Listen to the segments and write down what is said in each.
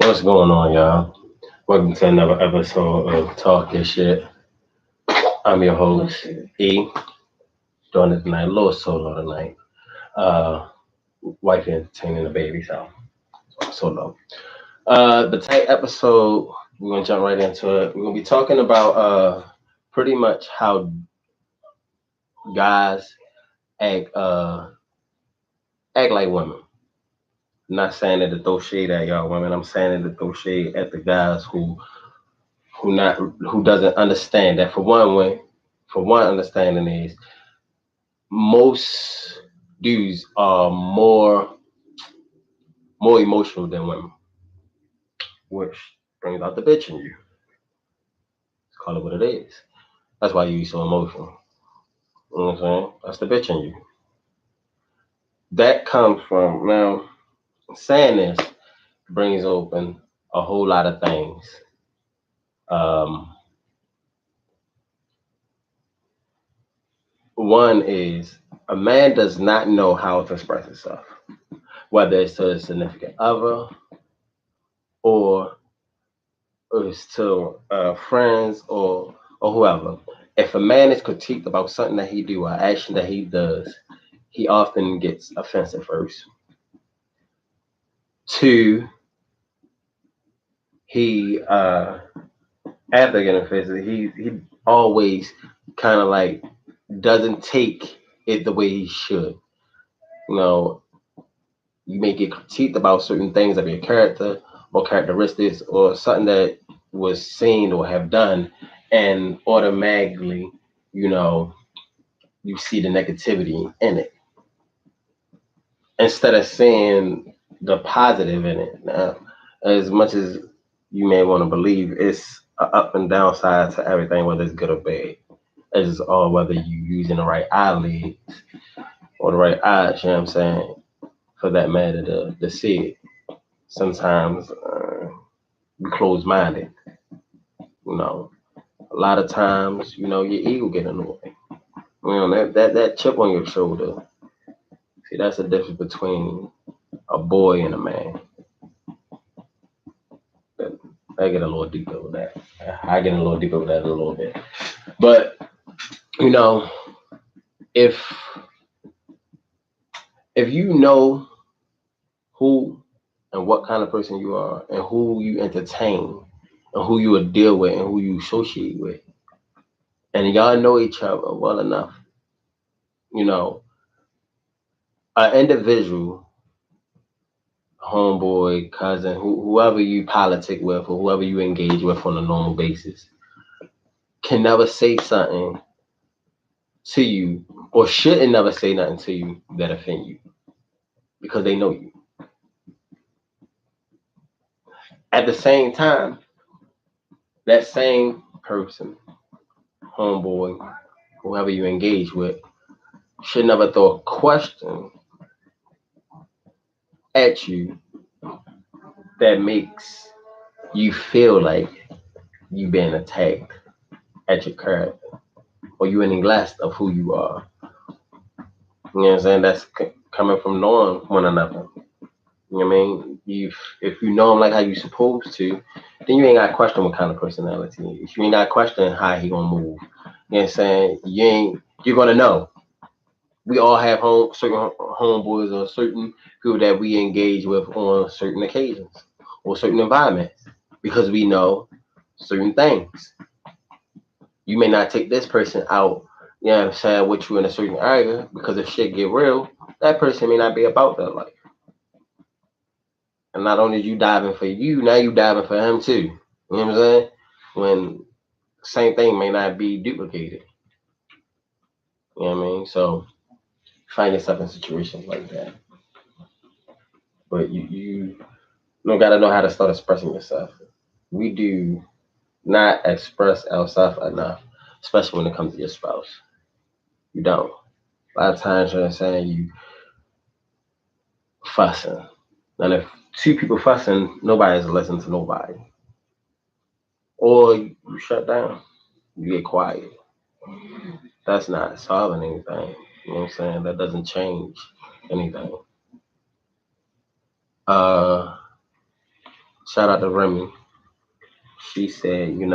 What's going on, y'all? Welcome to another episode of Talk This Shit. I'm your host, E. Doing it tonight, a little solo tonight. Uh, Wife entertaining the baby, so solo. The tight episode, we're gonna jump right into it. We're gonna be talking about pretty much how guys act act like women. I'm not saying it to throw shade at y'all women. I'm saying it to throw shade at the guys who doesn't understand that for one understanding is most dudes are more emotional than women, which brings out the bitch in you. Let's call it what it is. That's why you so emotional. You know what I'm saying? That's the bitch in you. That comes from now saying this brings open a whole lot of things. Um, One is a man does not know how to express himself, whether it's to a significant other or it's to friends or whoever. If a man is critiqued about something that he do or action that he does, he often gets offensive first. Two, he after getting offensive, he always kind of like doesn't take it the way he should. You know, you may get critiqued about certain things of your character or characteristics or something that was seen or have done, and automatically, you know, you see the negativity in it instead of seeing the positive in it. Now, as much as you may want to believe, it's a up and down side to everything, whether it's good or bad. It's all whether you using the right eyelid or the right eyes, you know what I'm saying, for that matter to see it. Sometimes you close minded, you know. A lot of times, you know, your ego get annoyed. You know, that chip on your shoulder. See, that's the difference between a boy and a man. I get a little deeper with that. I get a little deeper with that in a little bit. But, you know, if if you know who and what kind of person you are and who you entertain and who you would deal with and who you associate with, and y'all know each other well enough, you know, an individual, homeboy, cousin, whoever you politic with or whoever you engage with on a normal basis, can never say something to you or shouldn't never say nothing to you that offend you because they know you. At the same time, that same person, homeboy, whoever you engage with, should never throw a question at you that makes you feel like you being attacked at your character or you any less of who you are. You know what I'm saying? That's coming from knowing one another. You know what I mean? If you know him like how you supposed to, then you ain't got to question what kind of personality he is. You ain't got to question how he gonna move. You know what I'm saying? You're gonna know. We all have certain homeboys or certain people that we engage with on certain occasions or certain environments because we know certain things. You may not take this person out, you know what I'm saying, with you in a certain area because if shit get real, that person may not be about that life. And not only you diving for you, now you diving for him too. You know what I'm saying? When same thing may not be duplicated. You know what I mean? So find yourself in situations like that. But you don't gotta know how to start expressing yourself. We do not express ourselves enough, especially when it comes to your spouse. You don't. A lot of times you're saying you fussing. And if two people fussing, nobody's listening to nobody. Or you shut down. You get quiet. That's not solving anything. You know what I'm saying? That doesn't change anything. Uh shout out to Remy. She said, and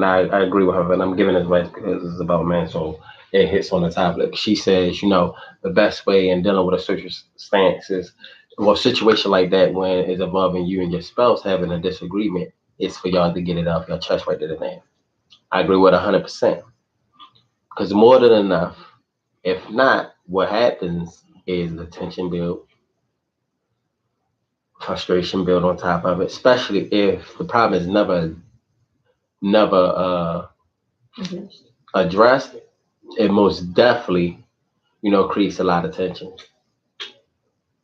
I agree with her, and I'm giving advice because it's about men, so it hits on the topic. She says, the best way in dealing with a circumstance is, well, situation like that when it's involving you and your spouse having a disagreement, is for y'all to get it off your chest right there and there. I agree with 100%, because more than enough. If not, what happens is the tension build, frustration build on top of it, especially if the problem is never addressed. It most definitely, creates a lot of tension. You know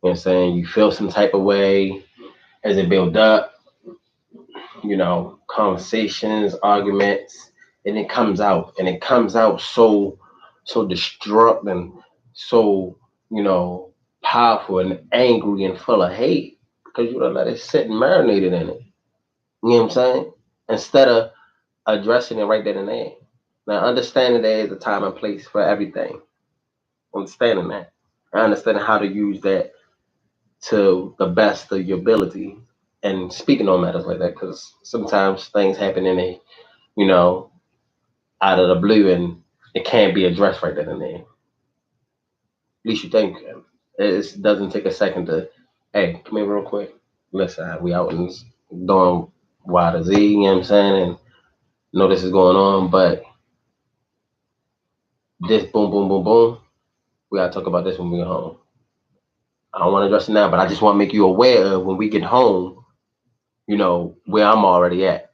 what I'm saying? You feel some type of way as it build up, conversations, arguments, and it comes out so destructive and so, you know, powerful and angry and full of hate because you don't let it sit and marinated in it. You know what I'm saying? Instead of addressing it right then and there. Now, understanding there is a time and place for everything. Understanding that. Understanding how to use that to the best of your ability and speaking on matters like that because sometimes things happen in a, you know, out of the blue and it can't be addressed right then and there. At least you think it doesn't take a second to, hey, come here real quick. Listen, we out and doing Y to Z, you know what I'm saying? And know this is going on, but this boom, boom, boom, boom, we gotta talk about this when we get home. I don't want to address it now, but I just want to make you aware of when we get home, where I'm already at.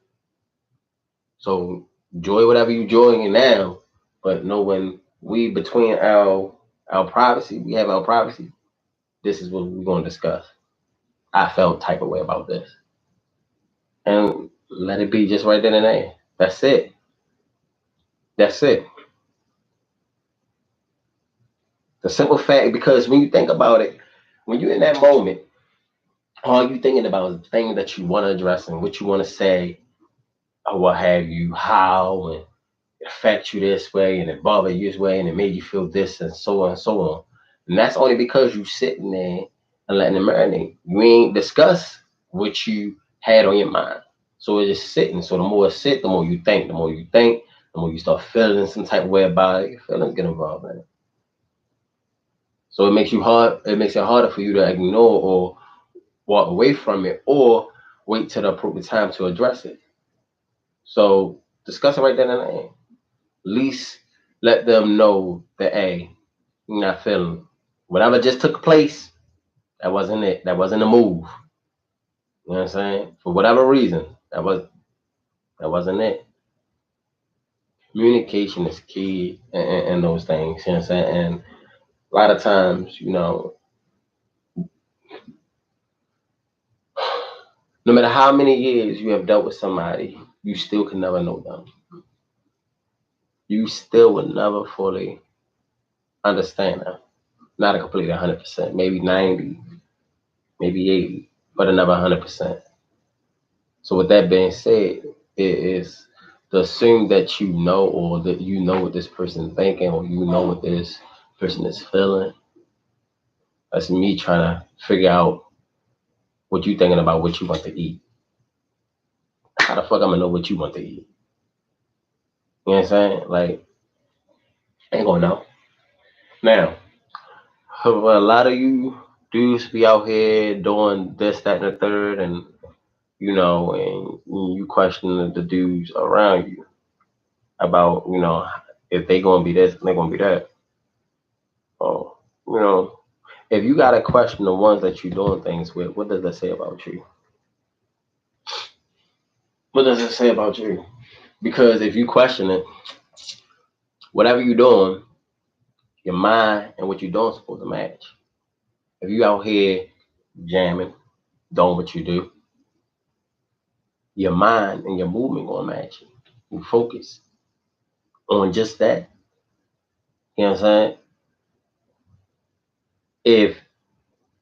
So enjoy whatever you enjoying now, but know when we between our privacy, we have our privacy. This is what we're gonna discuss. I felt type of way about this, and let it be just right then and there. That's it. That's it. The simple fact, because when you think about it, when you're in that moment, all you thinking about is the thing that you want to address and what you want to say, or what have you, how and affect you this way and it bothered you this way and it made you feel this and so on and so on. And that's only because you sitting there and letting it marinate. You ain't discuss what you had on your mind. So it's just sitting. So the more it sit, the more you think. The more you think, the more you start feeling some type of way about it. Your feelings get involved in it. So it makes it harder for you to ignore or walk away from it or wait till the appropriate time to address it. So discuss it right then and there. At least let them know that, hey, you're not feeling whatever just took place. That wasn't it. That wasn't a move. You know what I'm saying? For whatever reason, that wasn't it. Communication is key and those things. You know what I'm saying? And a lot of times, no matter how many years you have dealt with somebody, you still can never know them. You still would never fully understand them. Not a completely 100%, maybe 90, maybe 80, but another 100%. So with that being said, it is to assume that you know or that you know what this person is thinking or you know what this person is feeling. That's me trying to figure out what you thinking about what you want to eat. How the fuck I'm gonna know what you want to eat? You know what I'm saying? Like, I ain't gonna know. Now, a lot of you dudes be out here doing this, that, and the third, and and you question the dudes around you about, if they gonna be this and they gonna be that. Oh, you know, if you gotta question the ones that you're doing things with, what does that say about you? What does it say about you? Because if you question it, whatever you're doing, your mind and what you're doing is supposed to match. If you out here jamming, doing what you do, your mind and your movement gonna match it. You focus on just that. You know what I'm saying? If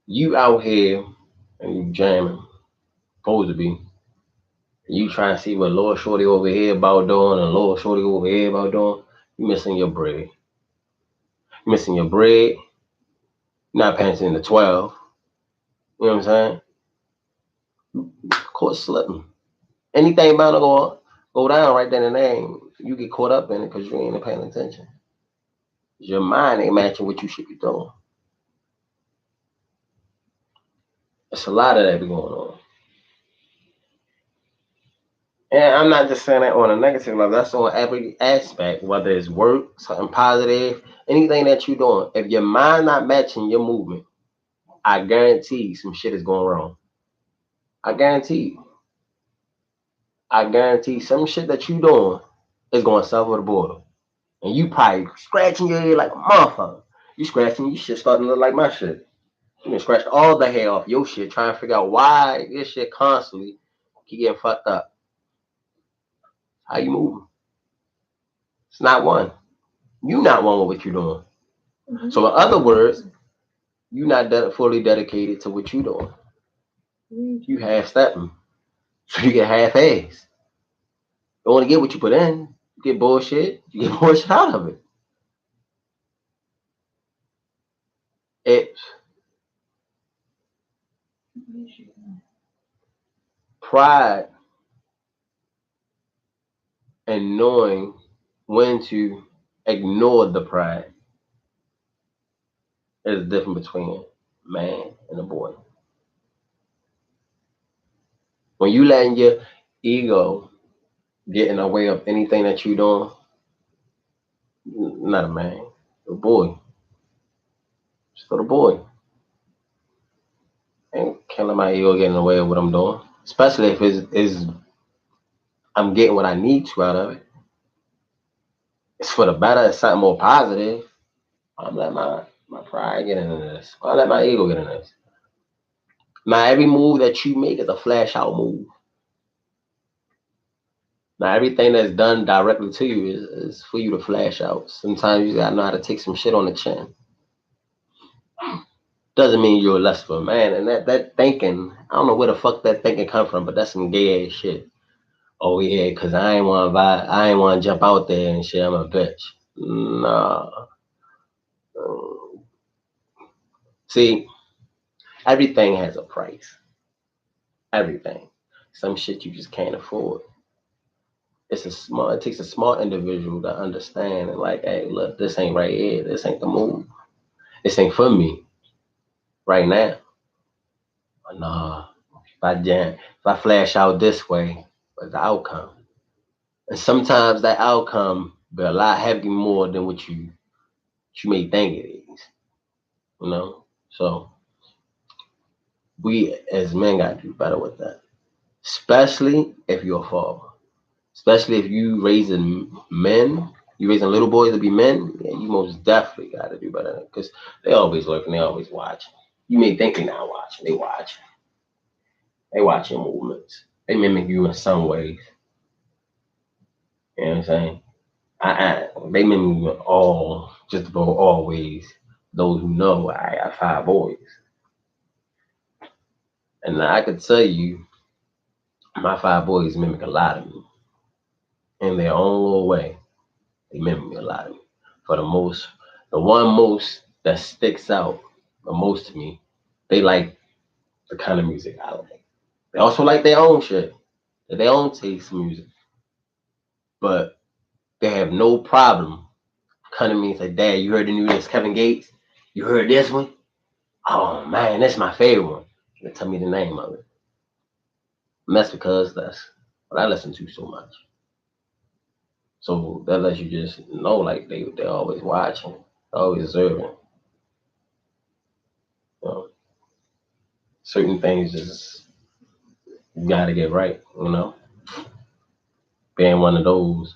you out here and you jamming, supposed to be, you trying to see what Lord Shorty over here about doing and Lord Shorty over here about doing, you missing your bread. You missing your bread, not paying attention to 12. You know what I'm saying? Caught slipping. Anything bound to go down right then and there. You get caught up in it because you ain't paying attention. Your mind ain't matching what you should be doing. It's a lot of that be going on. And I'm not just saying that on a negative level. That's on every aspect, whether it's work, something positive, anything that you're doing. If your mind not matching your movement, I guarantee some shit is going wrong. I guarantee you. I guarantee some shit that you doing is going south of the border. And you probably scratching your head like a motherfucker. You scratching your shit starting to look like my shit. You been scratched all the hair off your shit trying to figure out why this shit constantly keep getting fucked up. How you moving? It's not one. You not one with what you're doing. Mm-hmm. So in other words, you not fully dedicated to what you doing. Mm-hmm. You half stepping. So you get half ass. You want to get what you put in. You get bullshit. You get bullshit out of it. It's pride and knowing when to ignore the pride is the difference between a man and a boy. When you letting your ego get in the way of anything that you doing, not a man, a boy. Just for the boy. And can't let my ego get in the way of what I'm doing. Especially if it's I'm getting what I need to out of it. It's for the better, it's something more positive. I'm letting my pride get into this. I let my ego get in this. Now every move that you make is a flash out move. Now everything that's done directly to you is for you to flash out. Sometimes you gotta know how to take some shit on the chin. Doesn't mean you're less of a man. And that thinking, I don't know where the fuck that thinking come from, but that's some gay ass shit. Oh yeah, cause I ain't want to jump out there and shit. I'm a bitch. Nah. See, everything has a price. Everything. Some shit you just can't afford. It takes a smart individual to understand and like, hey, look, this ain't right here. This ain't the move. This ain't for me right now. Nah. If I flash out this way, what's the outcome? And sometimes that outcome be a lot heavy more than what you may think it is. You know? So we as men gotta do better with that. Especially if you're a father. Especially if you raising men, you raising little boys to be men, yeah, you most definitely gotta do better. Because they always looking, they always watching. You may think they're not watching, they watching. They watch your movements. They mimic you in some ways. You know what I'm saying? They mimic you in just about always. Those who know, I got 5 boys. And I could tell you, my 5 boys mimic a lot of me. In their own little way, they mimic me a lot of me. For the one most that sticks out the most to me, they like the kind of music I like. They also like their own shit, their own taste in music. But they have no problem coming to me and say, Dad, you heard the new Kevin Gates? You heard this one? Oh man, that's my favorite one. They tell me the name of it. And that's because that's what I listen to so much. So that lets you just know, like they're always watching, always observing. You know, certain things just you gotta get right. You know, being one of those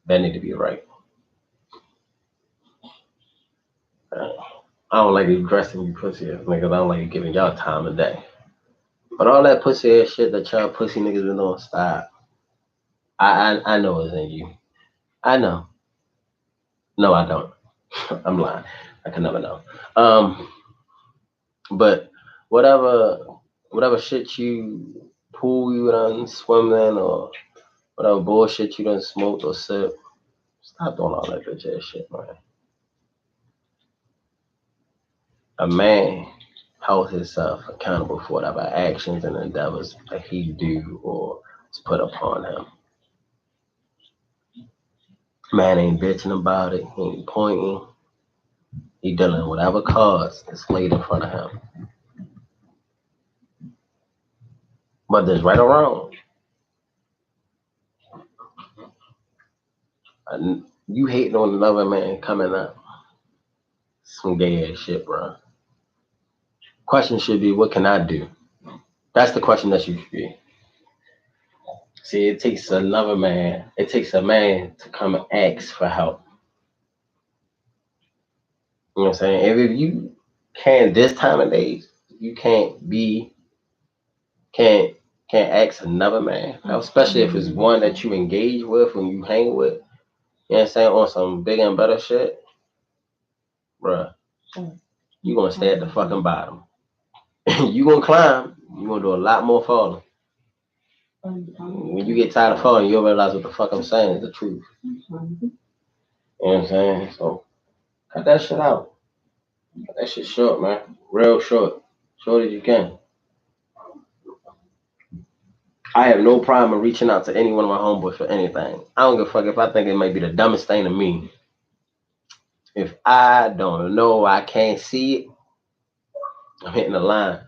that need to be right. I don't like addressing you pussy ass niggas. I don't like giving y'all time of day. But all that pussy ass shit that y'all pussy niggas been doing, stop. I know it's in you. I know. No, I don't. I'm lying. I can never know. But whatever whatever shit you pool you done swim in or whatever bullshit you done smoked or sip, stop doing all that bitch ass shit, man. A man hold himself accountable for whatever actions and endeavors that he do or is put upon him. Man ain't bitching about it. He ain't pointing. He dealing with whatever cards that's laid in front of him. Whether it's right or wrong. You hating on another man coming up. Some gay ass shit, bro. Question should be, what can I do? That's the question that should be. See, it takes another man. It takes a man to come and ask for help. You know what I'm saying? If you can't this time of days, you can't can't ask another man, especially if it's one that you engage with and you hang with. You know what I'm saying? On some bigger and better shit, bruh. You gonna stay at the fucking bottom. You gonna climb. You gonna do a lot more falling. When you get tired of falling, you'll realize what the fuck I'm saying is the truth. You know what I'm saying? So cut that shit out. Cut that shit short, man. Real short. Short as you can. I have no problem reaching out to any one of my homeboys for anything. I don't give a fuck if I think it might be the dumbest thing to me. If I don't know, I can't see it, I'm hitting the line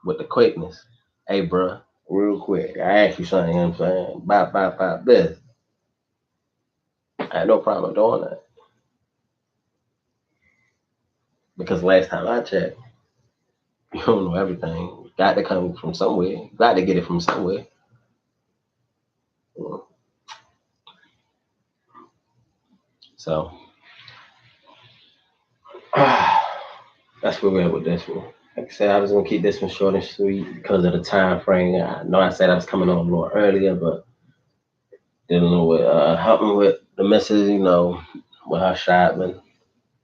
with the quickness. Hey, bro, real quick, I asked you something, you know what I'm saying? Bop, this. I had no problem doing that. Because last time I checked, you don't know everything. You got to come from somewhere. You got to get it from somewhere. So, that's where we're at with this one. Like I said, I was going to keep this one short and sweet because of the time frame. I know I said I was coming on a little earlier, but dealing with helping with the missus, you know, with her shopping,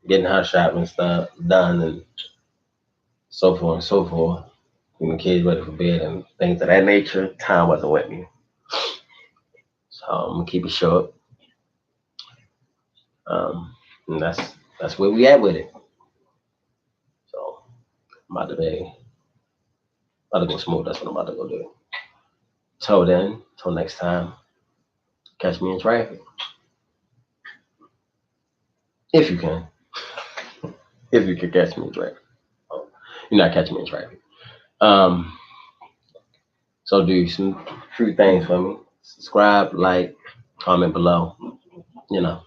getting her shopping stuff done, and so forth and so forth. Getting the kids ready for bed and things of that nature. Time wasn't with me, so I'm gonna keep it short. And that's where we at with it. So I'm about to go smoke. That's what I'm about to go do. Till then, till next time, catch me in traffic if you can. If you can catch me in traffic, oh, you're not catching me in traffic. Um, so do some few things for me. Subscribe, like, comment below. You know,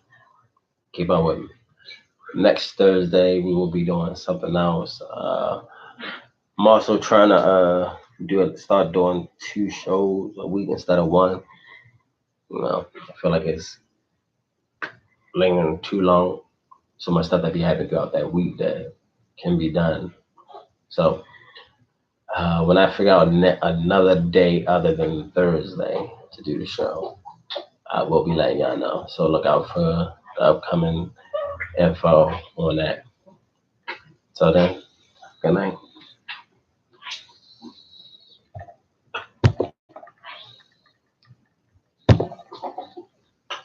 keep on with me. Next Thursday we will be doing something else. I'm also trying to start doing 2 shows a week instead of 1. You know, I feel like it's lingering too long. So much stuff that be happening throughout that week that can be done. So when I figure out another day other than Thursday to do the show, I will be letting y'all know. So look out for the upcoming info on that. So then, good night.